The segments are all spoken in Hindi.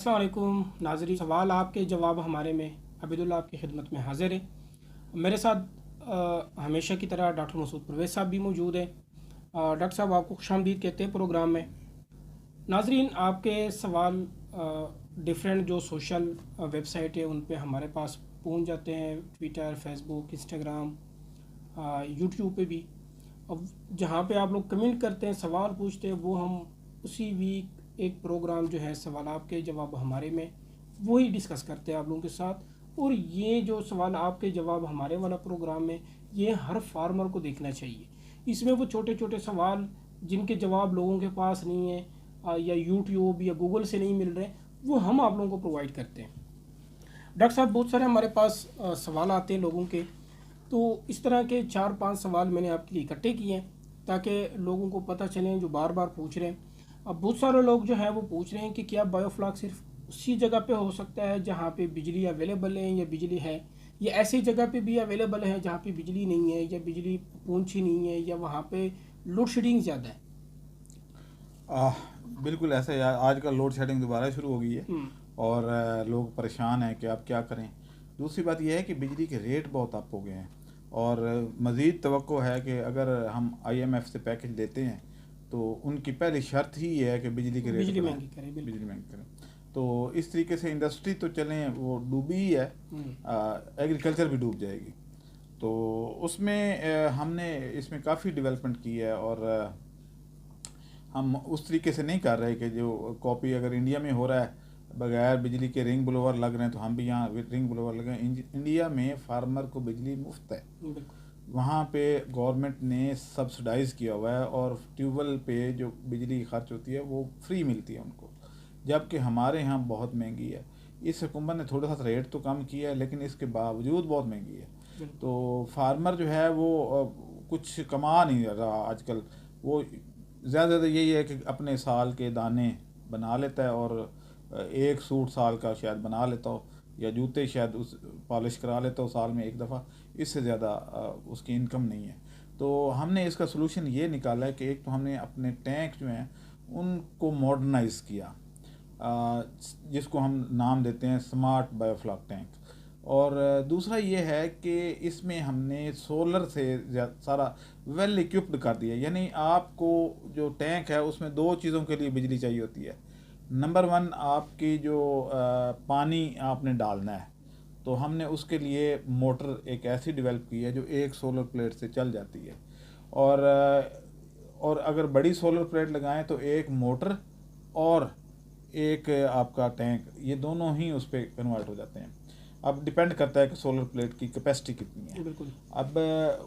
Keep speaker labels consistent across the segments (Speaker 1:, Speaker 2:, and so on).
Speaker 1: अस्सलाम वालेकुम नाज़रीन, सवाल आपके जवाब हमारे में अबिदुल्ला आपकी खिदमत में हाजिर है। मेरे साथ हमेशा की तरह डॉक्टर मसूद परवेज़ साहब भी मौजूद हैं। डॉक्टर साहब आपको खुशामदीद कहते हैं प्रोग्राम में। नाज़रीन, आपके सवाल डिफरेंट जो सोशल वेबसाइट है उन पे हमारे पास पहुंच जाते हैं, ट्विटर, फेसबुक, इंस्टाग्राम, यूट्यूब पे भी। अब जहाँ पे आप लोग कमेंट करते हैं, सवाल पूछते हैं, वो हम उसी वीक एक प्रोग्राम जो है सवाल आपके जवाब हमारे में वही डिस्कस करते हैं आप लोगों के साथ। और ये जो सवाल आपके जवाब हमारे वाला प्रोग्राम में, ये हर फार्मर को देखना चाहिए। इसमें वो छोटे छोटे सवाल जिनके जवाब लोगों के पास नहीं है या यूट्यूब या गूगल से नहीं मिल रहे, वो हम आप लोगों को प्रोवाइड करते हैं। डॉक्टर साहब, बहुत सारे हमारे पास सवाल आते हैं लोगों के, तो इस तरह के 4-5 सवाल मैंने आपके लिए इकट्ठे किए हैं ताकि लोगों को पता चलें जो बार बार पूछ रहे हैं। अब बहुत सारे लोग जो है वो पूछ रहे हैं कि क्या बायोफ्लॉक सिर्फ उसी जगह पे हो सकता है जहाँ पे बिजली अवेलेबल है, या बिजली है या ऐसी जगह पे भी अवेलेबल है जहाँ पे बिजली नहीं है या बिजली पहुँची नहीं है या वहाँ पे लोड शेडिंग ज़्यादा है।
Speaker 2: आह, बिल्कुल ऐसा है। आजकल लोड शेडिंग दोबारा शुरू हो गई है
Speaker 1: हम्म।
Speaker 2: और लोग परेशान हैं कि अब क्या करें। दूसरी बात यह है कि बिजली के रेट बहुत अप हो गए हैं और मज़ीद तवक्को है कि अगर हम आईएमएफ से पैकेज लेते हैं तो उनकी पहली शर्त ही ये है कि बिजली के रेट
Speaker 1: बिजली
Speaker 2: बढ़ाएं,
Speaker 1: महंगी करें, बिल्कुल।
Speaker 2: बिजली महंगी करें। तो इस तरीके से इंडस्ट्री तो चलें वो डूबी ही है, एग्रीकल्चर भी डूब जाएगी। तो उसमें हमने इसमें काफ़ी डेवलपमेंट की है और हम उस तरीके से नहीं कर रहे कि जो कॉपी अगर इंडिया में हो रहा है बगैर बिजली के रिंग ब्लोवर लग रहे हैं तो हम भी यहाँ रिंग ब्लोवर लगाएं। इंडिया में फार्मर को बिजली मुफ्त है।
Speaker 1: बिल्कुल।
Speaker 2: वहाँ पे गवर्नमेंट ने सब्सिडाइज़ किया हुआ है और ट्यूबवेल पे जो बिजली खर्च होती है वो फ्री मिलती है उनको, जबकि हमारे यहाँ बहुत महंगी है। इस हुकूमत ने थोड़ा सा रेट तो कम किया है लेकिन इसके बावजूद बहुत महंगी है। तो फार्मर जो है वो कुछ कमा नहीं रहा आजकल। वो ज़्यादा यही है कि अपने साल के दाने बना लेता है और एक सूट साल का शायद बना लेता हो या जूते शायद उस पॉलिश करा लेता हो साल में एक दफ़ा, इससे ज़्यादा उसकी इनकम नहीं है। तो हमने इसका सलूशन ये निकाला है कि एक तो हमने अपने टैंक जो हैं उनको मॉडर्नाइज़ किया, जिसको हम नाम देते हैं स्मार्ट बायोफ्लॉक टैंक। और दूसरा ये है कि इसमें हमने सोलर से सारा वेल इक्विप्ड कर दिया। यानी आपको जो टैंक है उसमें दो चीज़ों के लिए बिजली चाहिए होती है। नंबर वन, आपकी जो पानी आपने डालना है तो हमने उसके लिए मोटर एक ऐसी डेवलप की है जो एक सोलर प्लेट से चल जाती है। और अगर बड़ी सोलर प्लेट लगाएं तो एक मोटर और एक आपका टैंक, ये दोनों ही उस पर कन्वर्ट हो जाते हैं। अब डिपेंड करता है कि सोलर प्लेट की कैपेसिटी कितनी है।
Speaker 1: बिल्कुल।
Speaker 2: अब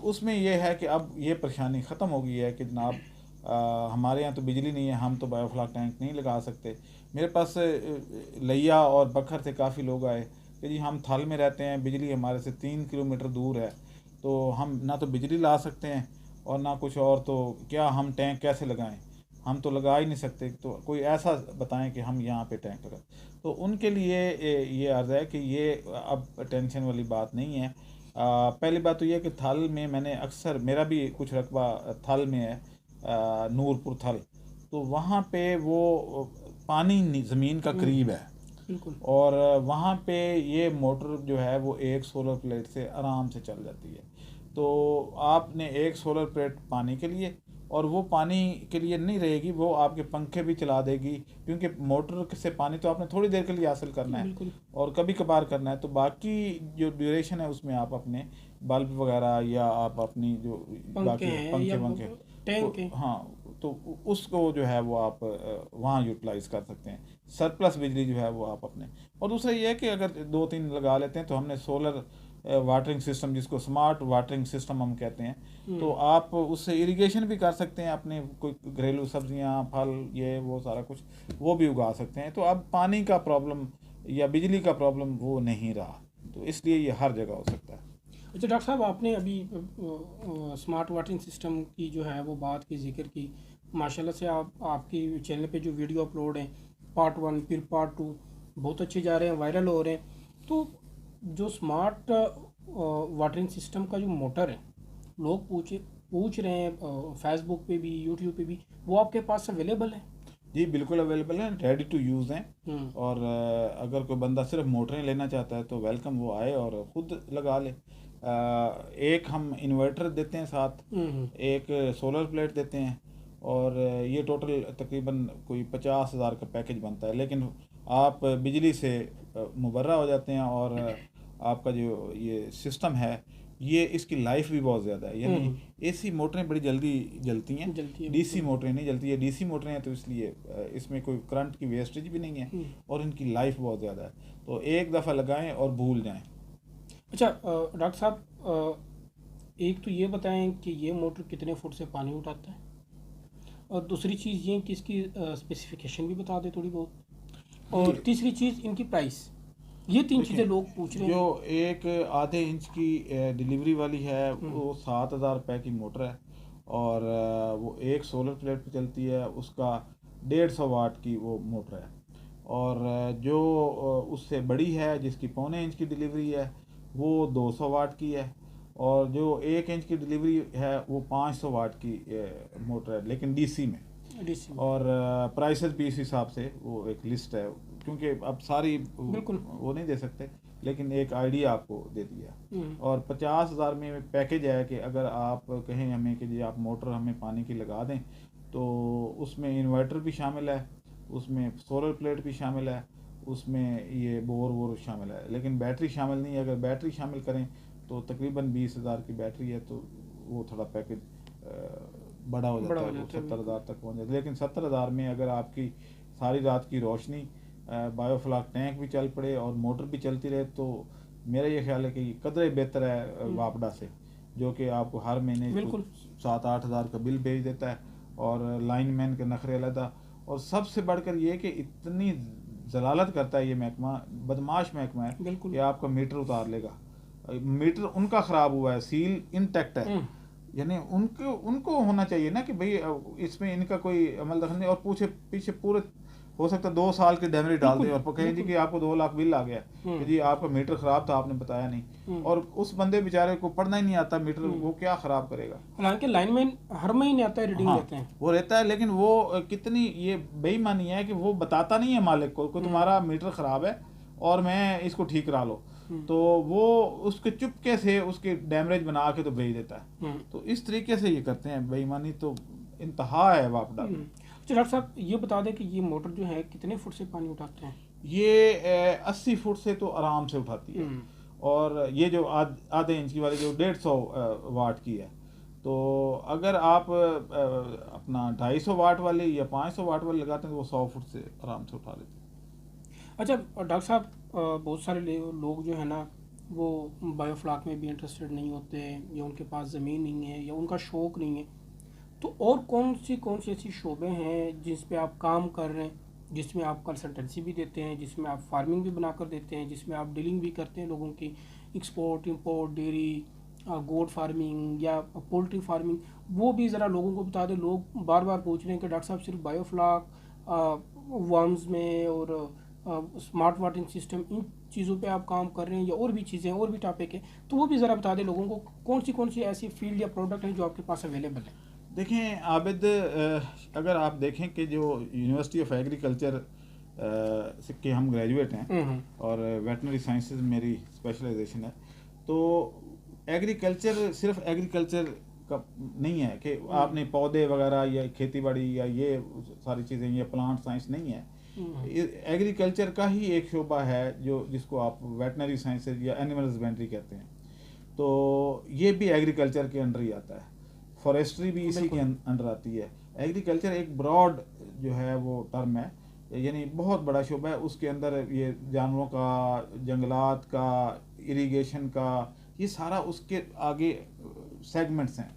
Speaker 2: उसमें यह है कि अब ये परेशानी ख़त्म हो गई है कि जनाब हमारे यहाँ तो बिजली नहीं है, हम तो बायोफ्लॉक टैंक नहीं लगा सकते। मेरे पास लिया और बखर से काफ़ी लोग आए कि जी हम थल में रहते हैं, बिजली हमारे से 3 किलोमीटर दूर है, तो हम ना तो बिजली ला सकते हैं और ना कुछ और, तो क्या हम टैंक कैसे लगाएं, हम तो लगा ही नहीं सकते, तो कोई ऐसा बताएं कि हम यहाँ पे टैंक लगाएं। तो उनके लिए ये अर्ज़ है कि ये अब टेंशन वाली बात नहीं है। पहली बात तो ये कि थल में मैंने अक्सर, मेरा भी कुछ रकबा थल में है, नूरपुर थल, तो वहाँ पे वो पानी ज़मीन का करीब है
Speaker 1: बिल्कुल।
Speaker 2: और वहाँ पे ये मोटर जो है वो एक सोलर प्लेट से आराम से चल जाती है। तो आपने एक सोलर प्लेट पानी के लिए, और वो पानी के लिए नहीं रहेगी, वो आपके पंखे भी चला देगी, क्योंकि मोटर से पानी तो आपने थोड़ी देर के लिए हासिल करना है
Speaker 1: बिल्कुल।
Speaker 2: और कभी कभार करना है। तो बाकी जो ड्यूरेशन है उसमें आप अपने बल्ब वगैरह या आप अपनी जो
Speaker 1: पंखे
Speaker 2: बाकी
Speaker 1: हैं
Speaker 2: पंखे
Speaker 1: या
Speaker 2: वंखे
Speaker 1: टैंक है।
Speaker 2: हाँ, तो उसको जो है वो आप वहाँ यूटिलाइज़ कर सकते हैं। सरप्लस बिजली जो है वो आप अपने, और दूसरा ये है कि अगर 2-3 लगा लेते हैं तो हमने सोलर वाटरिंग सिस्टम, जिसको स्मार्ट वाटरिंग सिस्टम हम कहते हैं, तो आप उससे इरिगेशन भी कर सकते हैं, अपने कोई घरेलू सब्जियां, फल, ये वो सारा कुछ वो भी उगा सकते हैं। तो अब पानी का प्रॉब्लम या बिजली का प्रॉब्लम वो नहीं रहा, तो इसलिए ये हर जगह हो सकता है।
Speaker 1: अच्छा डॉक्टर साहब, आपने अभी स्मार्ट वाटरिंग सिस्टम की जो है वो बात की, जिक्र की। माशाल्लाह से आपकी चैनल पे जो वीडियो अपलोड हैं, पार्ट 1 फिर पार्ट 2 बहुत अच्छे जा रहे हैं, वायरल हो रहे हैं। तो जो स्मार्ट वाटरिंग सिस्टम का जो मोटर है, लोग पूछ रहे हैं फेसबुक पे भी, यूट्यूब पे भी, वो आपके पास अवेलेबल है?
Speaker 2: जी बिल्कुल अवेलेबल हैं, रेडी टू यूज़ हैं। और अगर कोई बंदा सिर्फ मोटरें लेना चाहता है तो वेलकम, वो आए और ख़ुद लगा ले। एक हम इन्वर्टर देते हैं साथ, एक सोलर प्लेट देते हैं, और ये टोटल तकरीबन कोई 50,000 का पैकेज बनता है। लेकिन आप बिजली से मुबर्रा हो जाते हैं, और आपका जो ये सिस्टम है ये इसकी लाइफ भी बहुत ज़्यादा है। यानी एसी मोटरें बड़ी जल्दी जलती हैं, डीसी मोटरें नहीं जलती है। डीसी मोटरें हैं तो इसलिए इसमें कोई करंट की वेस्टेज भी नहीं है, और इनकी लाइफ बहुत ज़्यादा है। तो एक दफ़ा लगाएं और भूल जाएं।
Speaker 1: अच्छा डॉक्टर साहब, एक तो ये बताएं कि ये मोटर कितने फुट से पानी उठाता है, और दूसरी चीज़ ये कि इसकी स्पेसिफिकेशन भी बता दें थोड़ी बहुत, और तीसरी चीज़ इनकी प्राइस। ये तीन चीज़ें लोग पूछ रहे हैं।
Speaker 2: जो एक आधे इंच की डिलीवरी वाली है वो 7,000 रुपये की मोटर है, और वो एक सोलर प्लेट पे चलती है, उसका 150 वाट की वो मोटर है। और जो उससे बड़ी है जिसकी 1.25 इंच की डिलीवरी है वो 200 वाट की है, और जो 1 इंच की डिलीवरी है वो 500 वाट की मोटर है, लेकिन डीसी में। और प्राइसेस भी इस हिसाब से वो एक लिस्ट है, क्योंकि अब सारी
Speaker 1: बिल्कुल
Speaker 2: वो नहीं दे सकते, लेकिन एक आइडिया आपको दे दिया। और 50,000 में पैकेज है कि अगर आप कहें हमें कि जी आप मोटर हमें पानी की लगा दें, तो उसमें इन्वर्टर भी शामिल है, उसमें सोलर प्लेट भी शामिल है, उसमें ये बोर शामिल है, लेकिन बैटरी शामिल नहीं है। अगर बैटरी शामिल करें तो तकरीबन 20,000 की बैटरी है, तो वो थोड़ा पैकेज बड़ा हो जाता है, वो 70,000 तक पहुँच जाता है। लेकिन 70,000 में अगर आपकी सारी रात की रोशनी, बायोफ्लाक टैंक भी चल पड़े और मोटर भी चलती रहे, तो मेरा ये ख्याल है कि कदरे बेहतर है वापडा से, जो कि आपको हर महीने 7-8 हज़ार का बिल भेज देता है, और लाइन मैन के नखरे अलग। और सबसे बढ़कर ये कि इतनी जलालत करता है ये महकमा, बदमाश महकमा है कि आपका मीटर उतार लेगा। मीटर उनका ख़राब हुआ है, सील इंटैक्ट है, यानी उनको होना चाहिए ना कि भाई इसमें इनका कोई अमल दखल नहीं, और पीछे पूरे हो सकता है 2 साल की डैमेज डाल दे, और कहें जी कि आपको 2 लाख बिल आ गया कि जी आपका मीटर ख़राब था, आपने बताया नहीं। और उस बंदे बेचारे को पढ़ना ही नहीं आता मीटर, वो क्या ख़राब करेगा।
Speaker 1: हालांकि लाइनमैन हर महीने आता है, रीडिंग लेते हैं,
Speaker 2: वो रहता है, लेकिन वो कितनी ये बेईमानी है कि वो बताता नहीं है मालिक को कि तुम्हारा मीटर ख़राब है और मैं इसको ठीक करा लो, तो वो उसके चुपके से उसके डैमेज बना के तो भेज देता है। तो इस तरीके से ये करते हैं, बेईमानी तो इंतहा है वापडा।
Speaker 1: तो डॉक्टर साहब ये बता दें कि ये मोटर जो है कितने फुट से पानी उठाते हैं?
Speaker 2: ये 80 फुट से तो आराम से उठाती है, और ये जो आधे इंच की वाली जो 150 वाट की है, तो अगर आप अपना 250 वाट वाली या 500 वाट वाली लगाते हैं तो वो 100 फुट से आराम से उठा लेते हैं।
Speaker 1: अच्छा डॉक्टर साहब, बहुत सारे लोग जो है ना वो बायोफ्लाक में भी इंटरेस्टेड नहीं होते, या उनके पास ज़मीन नहीं है, या उनका शौक़ नहीं है, तो और कौन सी ऐसी शोबे हैं जिस पे आप काम कर रहे हैं, जिसमें आप कंसल्टेंसी भी देते हैं, जिसमें आप फार्मिंग भी बनाकर देते हैं, जिसमें आप डीलिंग भी करते हैं लोगों की, export import, dairy, goat farming या पोल्ट्री फार्मिंग, वो भी ज़रा लोगों को बता दें। लोग बार बार पूछ रहे हैं कि डॉक्टर साहब सिर्फ बायोफ्लाक, वर्म्स में और स्मार्ट वाटरिंग सिस्टम, इन चीज़ों पे आप काम कर रहे हैं, या और भी चीज़ें, और भी टॉपिक है, तो वो भी ज़रा बता दें लोगों को कौन सी ऐसी फील्ड या प्रोडक्ट हैं जो आपके पास अवेलेबल है।
Speaker 2: देखें आबिद, अगर आप देखें कि जो यूनिवर्सिटी ऑफ एग्रीकल्चर से के हम ग्रेजुएट हैं, और वेटनरी साइंसेज मेरी स्पेशलाइजेशन है, तो एग्रीकल्चर सिर्फ एग्रीकल्चर का नहीं है कि आपने पौधे वगैरह या खेती बाड़ी या ये सारी चीज़ें, ये प्लांट साइंस नहीं है। एग्रीकल्चर का ही एक शोबा है जिसको आप वेटनरी साइंसेज या एनिमल हस्बेंड्री कहते हैं, तो ये भी एग्रीकल्चर के अंडर ही आता है। फॉरेस्ट्री भी इसी के अंडर आती है। एग्रीकल्चर एक ब्रॉड जो है वो टर्म है, यानी बहुत बड़ा शोबा है। उसके अंदर ये जानवरों का, जंगलात का, इरिगेशन का, ये सारा उसके आगे सेगमेंट्स हैं।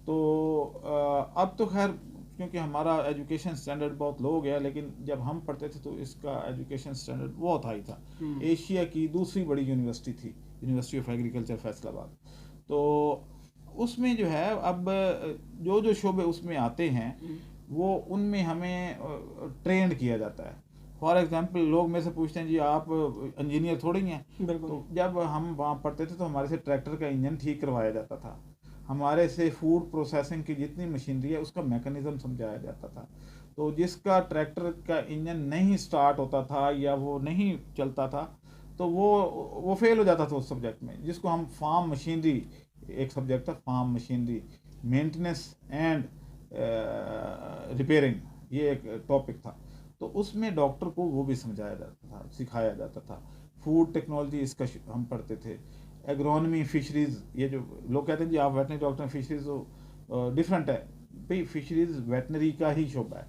Speaker 2: तो अब तो खैर क्योंकि हमारा एजुकेशन स्टैंडर्ड बहुत लो हो गया, लेकिन जब हम पढ़ते थे तो इसका एजुकेशन स्टैंडर्ड बहुत हाई था। एशिया की दूसरी बड़ी यूनिवर्सिटी थी, यूनिवर्सिटी ऑफ एग्रीकल्चर फैसलाबाद। तो उसमें जो है अब जो शोबे उसमें आते हैं वो उनमें हमें ट्रेंड किया जाता है। फॉर एग्जांपल लोग मेरे से पूछते हैं जी आप इंजीनियर थोड़ी हैं, तो जब हम वहाँ पढ़ते थे तो हमारे से ट्रैक्टर का इंजन ठीक करवाया जाता था, हमारे से फूड प्रोसेसिंग की जितनी मशीनरी है उसका मैकेनिज्म समझाया जाता था। तो जिसका ट्रैक्टर का इंजन नहीं स्टार्ट होता था या वो नहीं चलता था, तो वो फेल हो जाता था उस सब्जेक्ट में, जिसको हम फार्म मशीनरी, एक सब्जेक्ट था farm machinery maintenance and repairing, ये एक टॉपिक था। तो उसमें डॉक्टर को वो भी समझाया जाता था, सिखाया जाता था। फूड टेक्नोलॉजी इसका हम पढ़ते थे। एग्रोनॉमी, फिशरीज, ये जो लोग कहते हैं जी आप वेटनरी डॉक्टर, फिशरीज तो डिफरेंट है भाई, फिशरीज वेटनरी का ही शोबा है।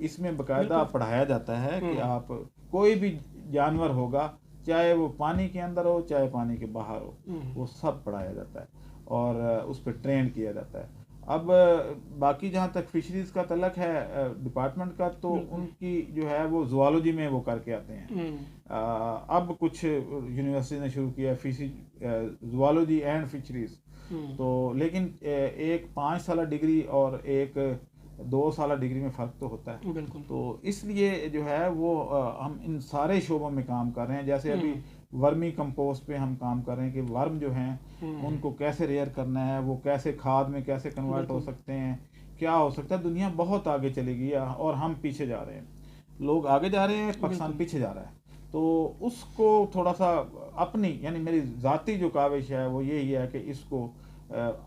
Speaker 2: इसमें बाकायदा पढ़ाया जाता है कि आप कोई भी जानवर होगा, चाहे वो पानी के अंदर हो चाहे पानी के बाहर हो, वो सब पढ़ाया जाता है और उस पर ट्रेन किया जाता है। अब बाकी जहाँ तक फिशरीज का तलक है डिपार्टमेंट का, तो उनकी जो है वो जुआलॉजी में वो करके आते हैं। अब कुछ यूनिवर्सिटी ने शुरू किया फिशरी जुआलॉजी एंड फिशरीज, तो लेकिन एक 5 साल डिग्री और एक 2 साल डिग्री में फ़र्क तो होता है।
Speaker 1: बिल्कुल।
Speaker 2: तो इसलिए जो है वो हम इन सारे शोबों में काम कर रहे हैं। जैसे अभी वर्मी कंपोस्ट पे हम काम कर रहे हैं कि वर्म जो हैं उनको कैसे रेयर करना है, वो कैसे खाद में कैसे कन्वर्ट हो सकते हैं, क्या हो सकता है। दुनिया बहुत आगे चली गई है और हम पीछे जा रहे हैं। लोग आगे जा रहे हैं, पाकिस्तान पीछे जा रहा है। तो उसको थोड़ा सा अपनी, यानी मेरी ज़ाती जो काविश है वो यही है कि इसको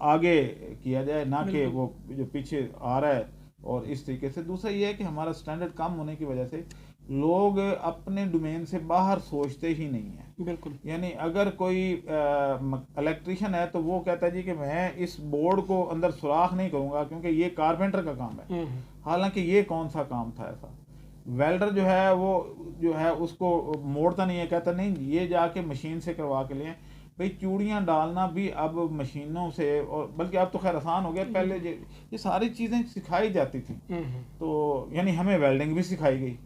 Speaker 2: आगे किया जाए, ना कि वो जो पीछे आ रहा है। और इस तरीके से दूसरा ये है कि हमारा स्टैंडर्ड कम होने की वजह से लोग अपने डोमेन से बाहर सोचते ही नहीं है।
Speaker 1: बिल्कुल।
Speaker 2: यानी अगर कोई इलेक्ट्रिशियन है तो वो कहता है जी कि मैं इस बोर्ड को अंदर सुराख नहीं करूंगा क्योंकि ये कारपेंटर का काम है, हालांकि ये कौन सा काम था ऐसा। वेल्डर जो है वो जो है उसको मोड़ता नहीं है, कहता नहीं ये जाके मशीन से करवा के लें। भाई चूड़ियाँ डालना भी अब मशीनों से, और बल्कि अब तो खैर आसान हो गया, पहले ये सारी चीज़ें सिखाई जाती थी। तो यानी हमें वेल्डिंग भी सिखाई गई,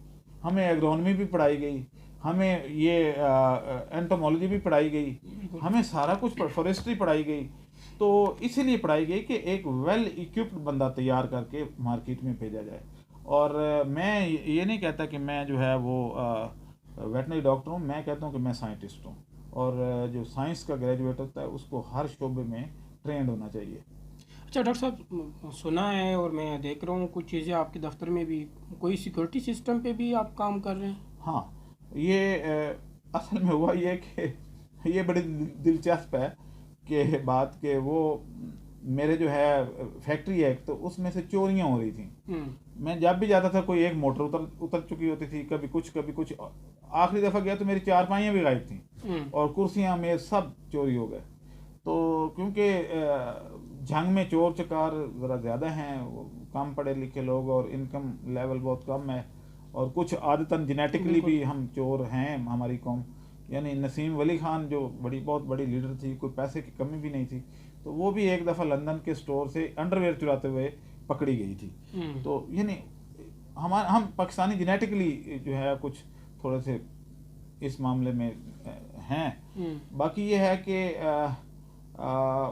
Speaker 2: हमें एग्रोनॉमी भी पढ़ाई गई, हमें ये एंटोमोलॉजी भी पढ़ाई गई, हमें सारा कुछ फॉरेस्ट्री पढ़ाई गई। तो इसीलिए पढ़ाई गई कि एक वेल इक्विप्ड बंदा तैयार करके मार्केट में भेजा जाए। और मैं ये नहीं कहता कि मैं जो है वो वेटनरी डॉक्टर हूँ, मैं कहता हूँ कि मैं साइंटिस्ट हूँ। और जो साइंस का ग्रेजुएट होता है उसको हर शोबे में ट्रेंड होना चाहिए।
Speaker 1: अच्छा डॉक्टर साहब, सुना है और मैं देख रहा हूँ कुछ चीज़ें आपके दफ्तर में भी, कोई सिक्योरिटी सिस्टम पे भी आप काम कर रहे हैं?
Speaker 2: हाँ, ये असल में हुआ ये कि ये बड़ी दिलचस्प है कि बात के वो मेरे जो है फैक्ट्री है तो उसमें से चोरियां हो रही थी। मैं जब भी जाता था कोई एक मोटर उतर चुकी होती थी, कभी कुछ। आखिरी दफ़ा गया तो मेरी चारपाइयाँ भी गायब थी और कुर्सियाँ मेज सब चोरी हो गए। तो क्योंकि जंग में चोर चकार ज़रा ज़्यादा हैं, कम पढ़े लिखे लोग और इनकम लेवल बहुत कम है, और कुछ आदतन जेनेटिकली भी हम चोर हैं हमारी कौम। यानी नसीम वली खान जो बहुत बड़ी लीडर थी, कोई पैसे की कमी भी नहीं थी, तो वो भी एक दफ़ा लंदन के स्टोर से अंडरवेयर चुराते हुए पकड़ी गई थी। तो यानी हम पाकिस्तानी जेनेटिकली जो है कुछ थोड़े से इस मामले में हैं। बाकी ये है कि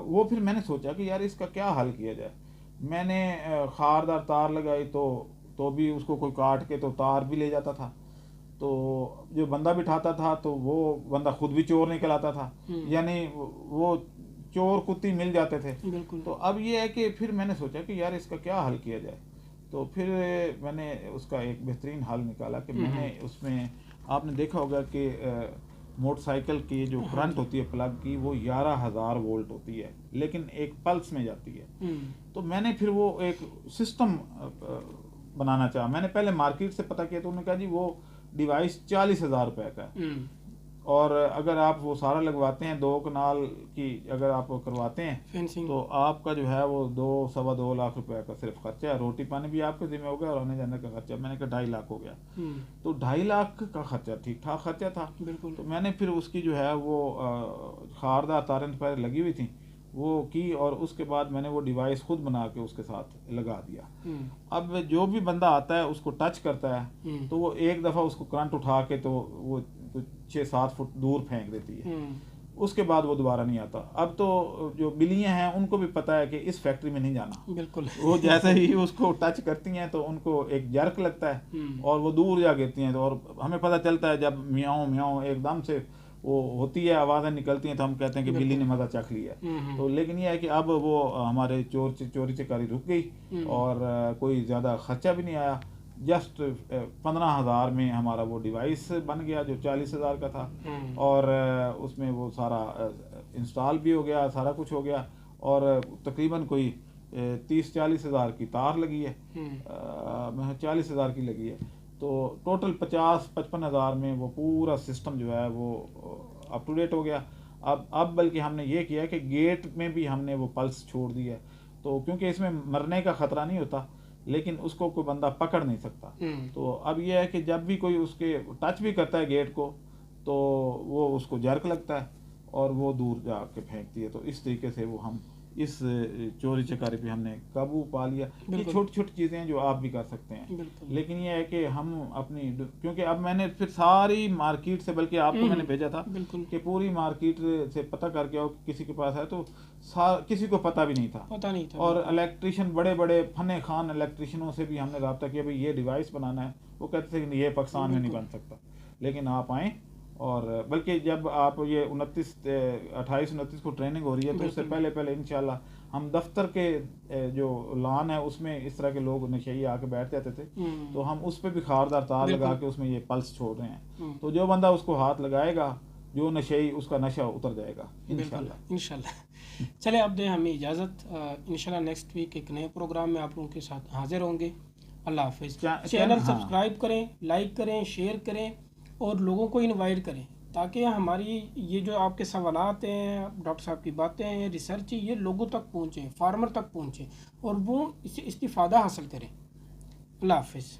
Speaker 2: वो फिर मैंने सोचा कि यार इसका क्या हल किया जाए। मैंने खारदार तार लगाई तो भी उसको कोई काट के तो तार भी ले जाता था, तो जो बंदा बिठाता था तो वो बंदा खुद भी चोर निकल आता था, यानी वो चोर कुत्ती मिल जाते थे। तो अब ये है कि फिर मैंने सोचा कि यार इसका क्या हल किया जाए। तो फिर मैंने उसका एक बेहतरीन हल निकाला कि मैंने उसमें, आपने देखा होगा कि मोटरसाइकिल की जो करंट होती है प्लग की वो 11,000 वोल्ट होती है, लेकिन एक पल्स में जाती है। तो मैंने फिर वो एक सिस्टम बनाना चाहा। मैंने पहले मार्केट से पता किया तो उन्होंने कहा जी वो डिवाइस 40,000 रुपये का है, और अगर आप वो सारा लगवाते हैं 2 कनाल की अगर आप करवाते हैं तो आपका जो है वो 2-2.25 लाख रुपए का सिर्फ खर्चा है। रोटी पानी भी आपके जिम्मे हो गया और आने जाने का खर्चा, मैंने कहा 2.5 लाख हो गया। तो 2.5 लाख का खर्चा ठीक ठाक खर्चा था। तो मैंने फिर उसकी जो है वो खारदार तारें पर लगी हुई थी वो की, और उसके बाद मैंने वो डिवाइस खुद बना के उसके साथ लगा दिया। अब जो भी बंदा आता है उसको टच करता है तो वो एक दफ़ा उसको करंट उठा के तो वो 6-7 फुट दूर फेंक देती है, उसके बाद वो दोबारा नहीं आता। अब तो जो बिल्लियाँ हैं उनको भी पता है कि इस फैक्ट्री में नहीं जाना,
Speaker 1: बिल्कुल।
Speaker 2: वो जैसे ही उसको टच करती हैं तो उनको एक जर्क लगता है और वो दूर जा गिरती हैं। तो और हमें पता चलता है जब म्याऊं म्याऊं एकदम से वो होती है, आवाज़ें निकलती हैं, तो हम कहते हैं कि बिल्ली ने मज़ा चख लिया। तो लेकिन ये है कि अब वो हमारे चोरी चकारी रुक गई और कोई ज़्यादा खर्चा भी नहीं आया। जस्ट 15,000 में हमारा वो डिवाइस बन गया जो 40,000 का था। और उसमें वो सारा इंस्टॉल भी हो गया, सारा कुछ हो गया। और तकरीबन कोई 30-40 हज़ार की तार लगी है, 40 हज़ार की लगी है। तो टोटल 50-55 हज़ार में वो पूरा सिस्टम जो है वो अप टू डेट हो गया। अब बल्कि हमने ये किया कि गेट में भी हमने वो पल्स छोड़ दी है, तो क्योंकि इसमें मरने का ख़तरा नहीं होता, लेकिन उसको कोई बंदा पकड़ नहीं सकता। तो अब यह है कि जब भी कोई उसके टच भी करता है गेट को, तो वो उसको जर्क लगता है और वो दूर जाके फेंकती है। तो इस तरीके से वो हम इस चोरी चकारी पे हमने काबू पा लिया। ये छोटी छोटी चीज़ें हैं जो आप भी कर सकते हैं, लेकिन ये है कि हम अपनी, क्योंकि अब मैंने फिर सारी मार्केट से, बल्कि आपको मैंने भेजा था कि पूरी मार्केट से पता करके आओ किसी के पास है, तो किसी को पता भी नहीं था। और इलेक्ट्रिशियन, बड़े बड़े फने खान इलेक्ट्रिशियनों से भी हमने रब्ता किया, भाई ये डिवाइस बनाना है। वो कहते थे कि ये पाकिस्तान में नहीं बन सकता, लेकिन आप आएँ। और बल्कि जब आप ये 28-29 को ट्रेनिंग हो रही है, तो उससे पहले इंशाल्लाह हम दफ्तर के जो लॉन है उसमें इस तरह के लोग नशेई आके बैठ जाते थे, तो हम उस पर भी खारदार तार लगा के उसमें ये पल्स छोड़ रहे हैं। तो जो बंदा उसको हाथ लगाएगा, जो नशेई, उसका नशा उतर जाएगा इंशाल्लाह।
Speaker 1: चले अब दें हमें इजाज़त। इंशाल्लाह नेक्स्ट वीक एक नए प्रोग्राम में आप लोगों के साथ हाजिर होंगे। अल्लाह हाफिज़। चैनल सब्सक्राइब करें, लाइक करें, शेयर करें और लोगों को इनवाइट करें, ताकि हमारी ये जो आपके सवालात हैं, डॉक्टर साहब की बातें हैं, रिसर्च है, ये लोगों तक पहुँचे, फार्मर तक पहुँचे और वो इससे इस्तिफ़ादा हासिल करें। अल्लाह हाफिज़।